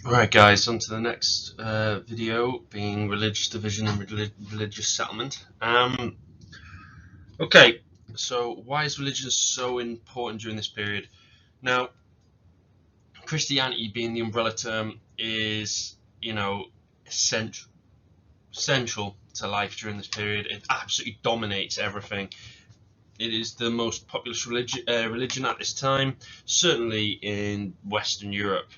Right, guys, on to the next video, being religious division and religious settlement. Okay, so why is religion so important during this period? Now, Christianity, being the umbrella term, is essential to life during this period. It absolutely dominates everything. It is the most populous religion at this time, certainly in Western Europe.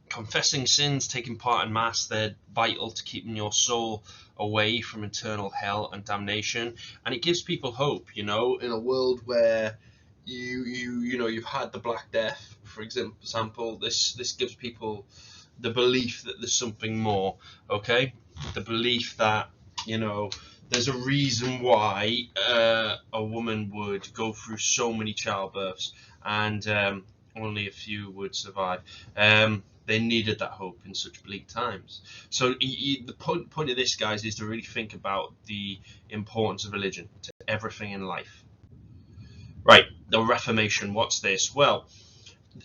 Confessing sins, taking part in Mass, they're vital to keeping your soul away from eternal hell and damnation. And it gives people hope, in a world where you've had the Black Death, for example. This gives people the belief that there's something more. Okay, the belief that you know there's a reason why a woman would go through so many childbirths and only a few would survive. They needed that hope in such bleak times. So the point of this, guys, is to really think about the importance of religion to everything in life. Right, the Reformation. What's this? Well,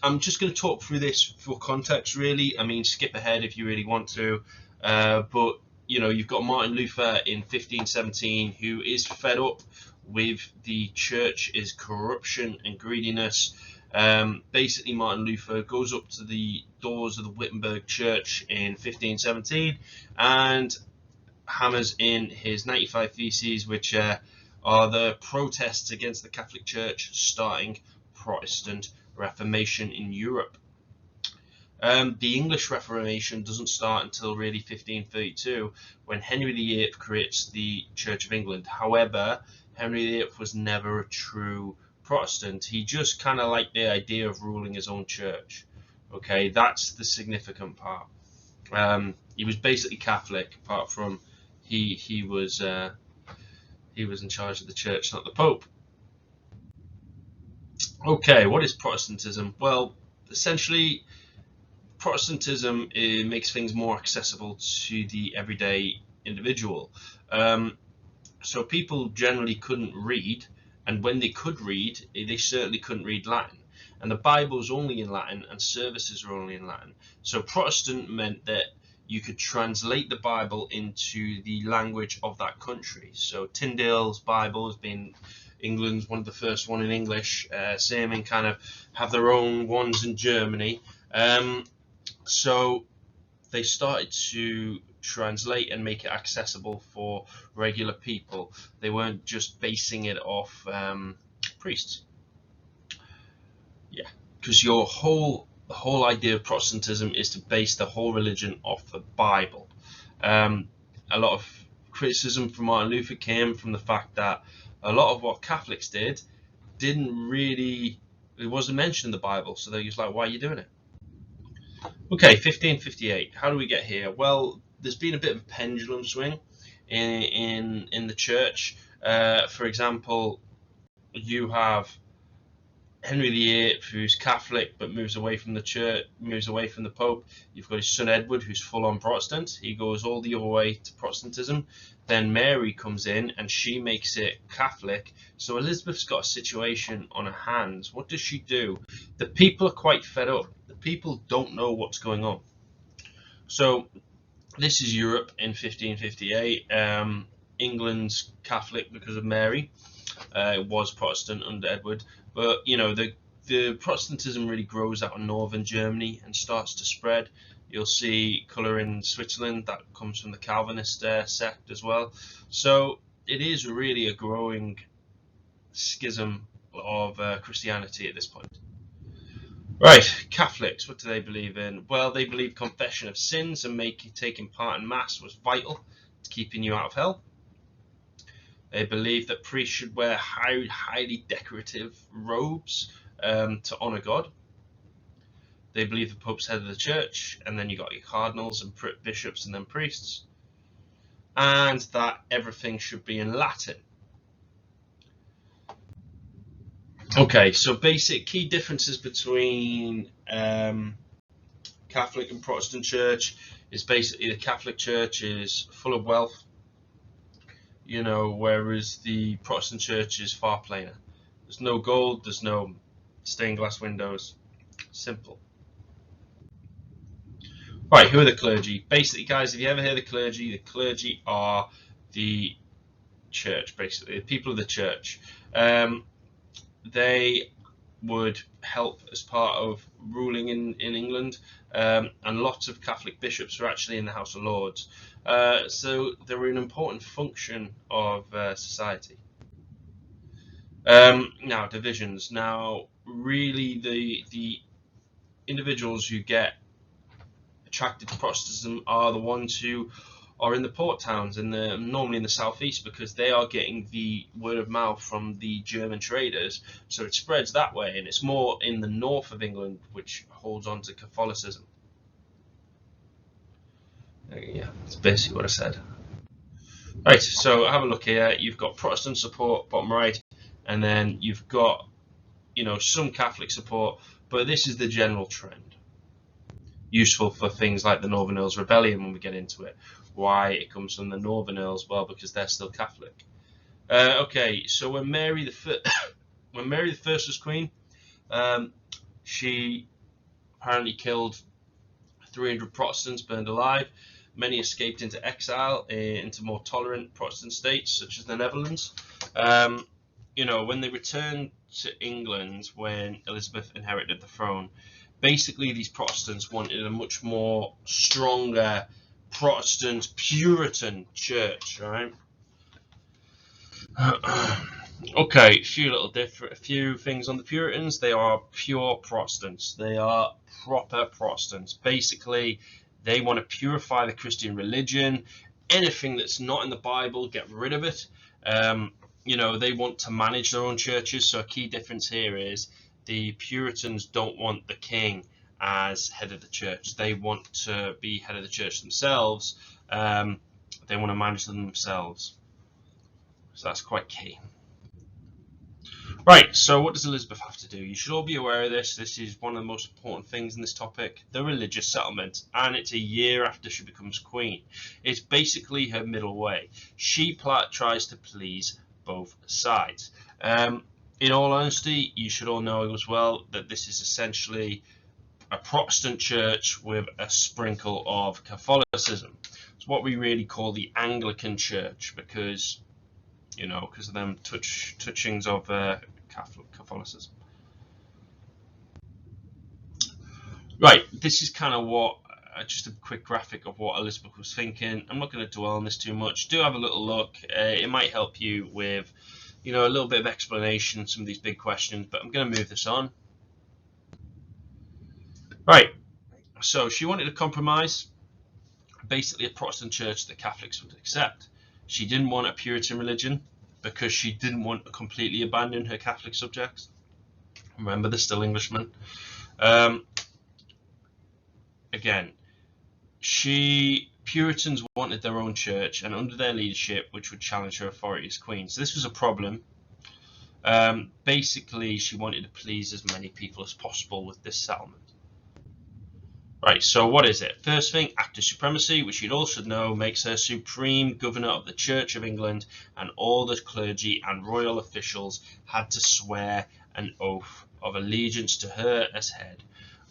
I'm just going to talk through this for context, really. I mean, skip ahead if you really want to. But, you've got Martin Luther in 1517 who is fed up with the church's corruption and greediness. Basically, Martin Luther goes up to the doors of the Wittenberg Church in 1517 and hammers in his 95 Theses, which are the protests against the Catholic Church starting Protestant Reformation in Europe. The English Reformation doesn't start until really 1532, when Henry VIII creates the Church of England. However, Henry VIII was never a true Protestant. He just kind of liked the idea of ruling his own church. Okay, that's the significant part. He was basically Catholic, apart from he was in charge of the church, not the Pope. Okay, what is Protestantism? Well, essentially, Protestantism makes things more accessible to the everyday individual. So people generally couldn't read, and when they could read, they certainly couldn't read Latin. And the Bible's only in Latin, and services are only in Latin. So Protestant meant that you could translate the Bible into the language of that country. So Tyndale's Bible has been England's one of the first one in English. Same in kind of have their own ones in Germany. So they started to translate and make it accessible for regular people. They weren't just basing it off priests. Yeah, because the whole idea of Protestantism is to base the whole religion off the Bible. A lot of criticism from Martin Luther came from the fact that a lot of what Catholics didn't really, it wasn't mentioned in the Bible, so they was like, why are you doing it? Okay, 1558. How do we get here? Well, there's been a bit of a pendulum swing in the church. For example, you have Henry VIII, who's Catholic but moves away from the church, moves away from the Pope. You've got his son Edward, who's full-on Protestant. He goes all the other way to Protestantism. Then Mary comes in and she makes it Catholic. So Elizabeth's got a situation on her hands. What does she do? The people are quite fed up. The people don't know what's going on. So this is Europe in 1558. England's Catholic because of Mary. It was Protestant under Edward, but the Protestantism really grows out of northern Germany and starts to spread. You'll see colour in Switzerland that comes from the Calvinist sect as well. So it is really a growing schism of Christianity at this point. Right, Catholics, what do they believe in? Well, they believe confession of sins and taking part in Mass was vital to keeping you out of hell. They believe that priests should wear highly decorative robes to honour God. They believe the Pope's head of the church, and then you got your cardinals and bishops and then priests, and that everything should be in Latin. Okay, so basic key differences between Catholic and Protestant church is basically the Catholic church is full of wealth, whereas the Protestant church is far plainer. There's no gold, there's no stained glass windows. Simple. Right, who are the clergy? Basically, guys, if you ever hear the clergy are the church, basically, the people of the church. They would help as part of ruling in England, and lots of Catholic bishops were actually in the House of Lords. So they were an important function of society. Now, divisions. Now, really, the individuals who get attracted to Protestantism are the ones who are in the port towns and normally in the southeast, because they are getting the word of mouth from the German traders, so it spreads that way. And it's more in the north of England which holds on to Catholicism. Yeah, that's basically what I said. Right, so have a look here. You've got Protestant support, bottom right, and then you've got, some Catholic support, but this is the general trend. Useful for things like the Northern Earls Rebellion when we get into it. Why it comes from the Northern Earls? Well, because they're still Catholic. Okay, so when Mary the First was queen, she apparently killed 300 Protestants, burned alive. Many escaped into exile into more tolerant Protestant states such as the Netherlands. When they returned to England when Elizabeth inherited the throne, basically these Protestants wanted a much more stronger Protestant Puritan church, right? Okay, a few things on the Puritans. They are pure Protestants. They are proper Protestants. Basically, they want to purify the Christian religion. Anything that's not in the Bible, get rid of it. They want to manage their own churches. So a key difference here is the Puritans don't want the king as head of the church. They want to be head of the church themselves. They want to manage them themselves. So that's quite key. Right, so what does Elizabeth have to do? You should all be aware of this. This is one of the most important things in this topic, the religious settlement, and it's a year after she becomes queen. It's basically her middle way. She tries to please both sides. In all honesty, you should all know as well that this is essentially a Protestant church with a sprinkle of Catholicism. It's what we really call the Anglican Church, because of them touchings of Catholicism. Right, this is kind of what, just a quick graphic of what Elizabeth was thinking. I'm not going to dwell on this too much. Do have a little look. It might help you with, a little bit of explanation, some of these big questions, but I'm going to move this on. Right, so she wanted a compromise, basically a Protestant church that Catholics would accept. She didn't want a Puritan religion because she didn't want to completely abandon her Catholic subjects. Remember, they're still Englishmen. Again, Puritans wanted their own church and under their leadership, which would challenge her authority as queen. So this was a problem. Basically, she wanted to please as many people as possible with this settlement. Right, so what is it? First thing, active supremacy, which you'd also know makes her supreme governor of the Church of England, and all the clergy and royal officials had to swear an oath of allegiance to her as head.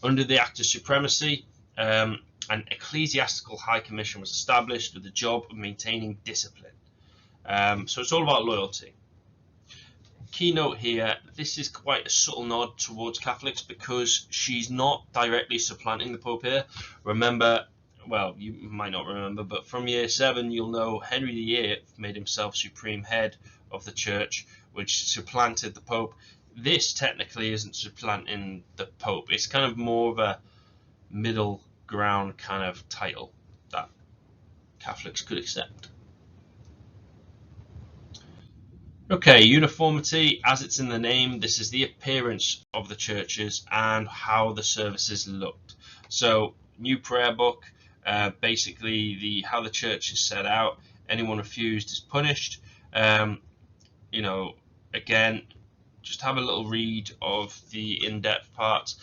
Under the active supremacy, an ecclesiastical high commission was established with the job of maintaining discipline. So it's all about loyalty. Keynote here, this is quite a subtle nod towards Catholics because she's not directly supplanting the Pope here. Remember, well, you might not remember, but from year 7 you'll know Henry VIII made himself supreme head of the church, which supplanted the Pope. This technically isn't supplanting the Pope. It's kind of more of a middle ground kind of title that Catholics could accept. Okay, uniformity, as it's in the name, this is the appearance of the churches and how the services looked. So, new prayer book, basically how the church is set out. Anyone refused is punished. Again, just have a little read of the in-depth parts.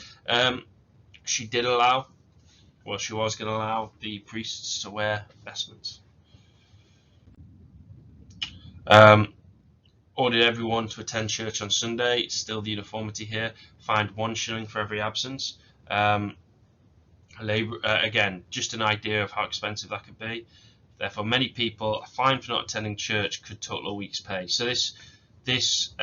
She was going to allow the priests to wear vestments. Ordered everyone to attend church on Sunday. Still the uniformity here. Fined 1 shilling for every absence. Labor, again, just an idea of how expensive that could be. Therefore, many people, a fine for not attending church could total a week's pay. So this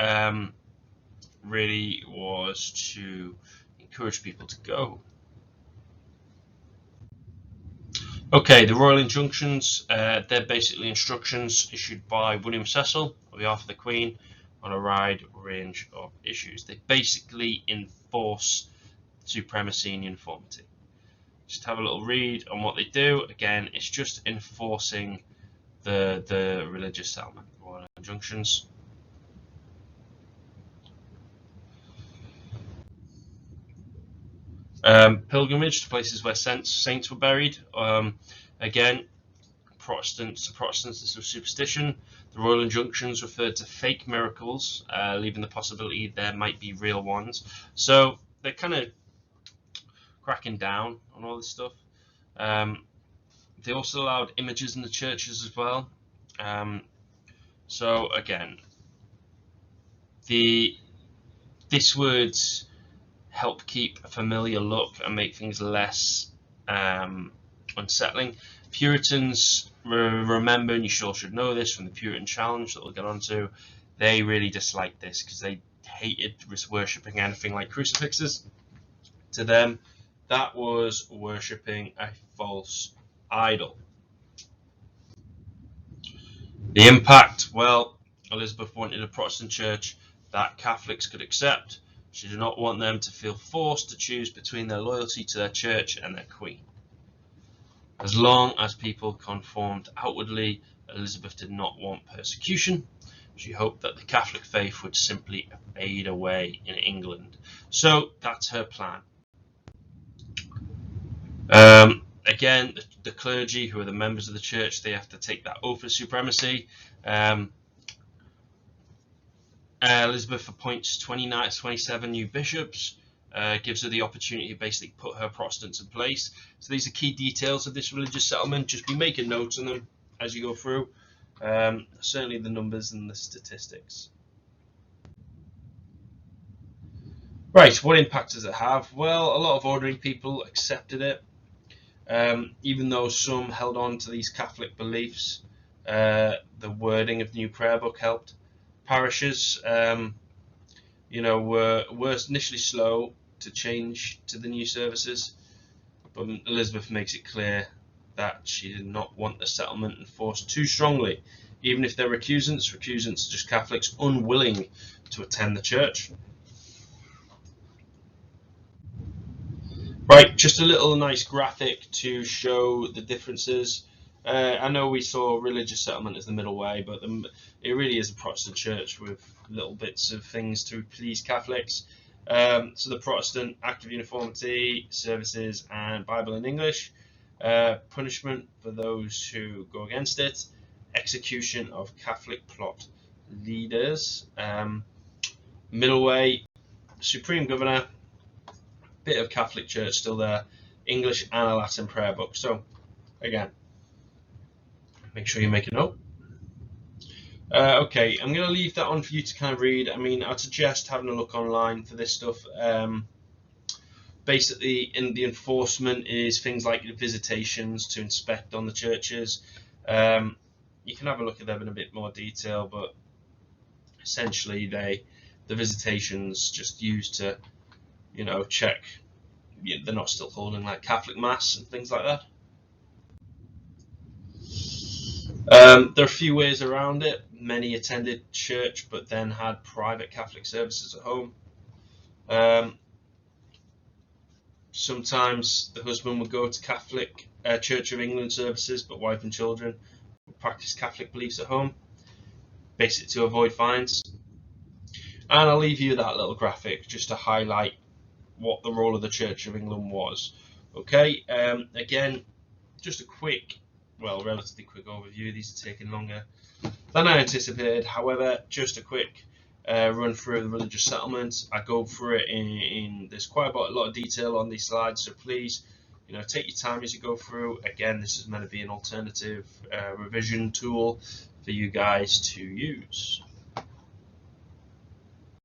really was to encourage people to go. Okay, the royal injunctions, they're basically instructions issued by William Cecil on behalf of the Queen on a wide range of issues. They basically enforce supremacy and uniformity. Just have a little read on what they do. Again, it's just enforcing the religious settlement, royal injunctions. Pilgrimage to places where saints were buried. Again, Protestants, this was superstition. The royal injunctions referred to fake miracles, leaving the possibility there might be real ones. So they're kind of cracking down on all this stuff. They also allowed images in the churches as well. So again, this would help keep a familiar look and make things less unsettling. Puritans, remember, and you sure should know this from the Puritan Challenge that we'll get onto, they really disliked this because they hated worshipping anything like crucifixes. To them, that was worshipping a false idol. The impact, well, Elizabeth wanted a Protestant church that Catholics could accept. She did not want them to feel forced to choose between their loyalty to their church and their queen. As long as people conformed outwardly, Elizabeth did not want persecution. She hoped that the Catholic faith would simply fade away in England. So that's her plan. Again, the clergy, who are the members of the church, they have to take that oath of supremacy. Elizabeth appoints 27 new bishops, gives her the opportunity to basically put her Protestants in place. So these are key details of this religious settlement. Just be making notes on them as you go through. Certainly the numbers and the statistics. Right, what impact does it have? Well, a lot of ordinary people accepted it. Even though some held on to these Catholic beliefs, the wording of the new prayer book helped. Parishes, were initially slow to change to the new services, but Elizabeth makes it clear that she did not want the settlement enforced too strongly. Even if they're recusants are just Catholics unwilling to attend the church. Right, just a little nice graphic to show the differences. I know we saw religious settlement as the middle way, but it really is a Protestant church with little bits of things to please Catholics. So the Protestant, active uniformity, services, and Bible in English. Punishment for those who go against it. Execution of Catholic plot leaders. Middle way, Supreme Governor. Bit of Catholic Church still there, English and a Latin prayer book. So again, make sure you make a note. Okay, I'm going to leave that on for you to kind of read. I mean, I'd suggest having a look online for this stuff. Basically, in the enforcement is things like visitations to inspect on the churches. You can have a look at them in a bit more detail, but essentially the visitations just used to check they're not still holding like Catholic Mass and things like that. There are a few ways around it. Many attended church but then had private Catholic services at home. Sometimes the husband would go to Catholic Church of England services, but wife and children would practice Catholic beliefs at home, basically to avoid fines. And I'll leave you that little graphic just to highlight what the role of the Church of England was. Okay, again, just a relatively quick overview. These are taking longer than I anticipated. However, just a quick run through the religious settlement. I go through it in there's quite a lot of detail on these slides, so please, take your time as you go through. Again, this is meant to be an alternative revision tool for you guys to use.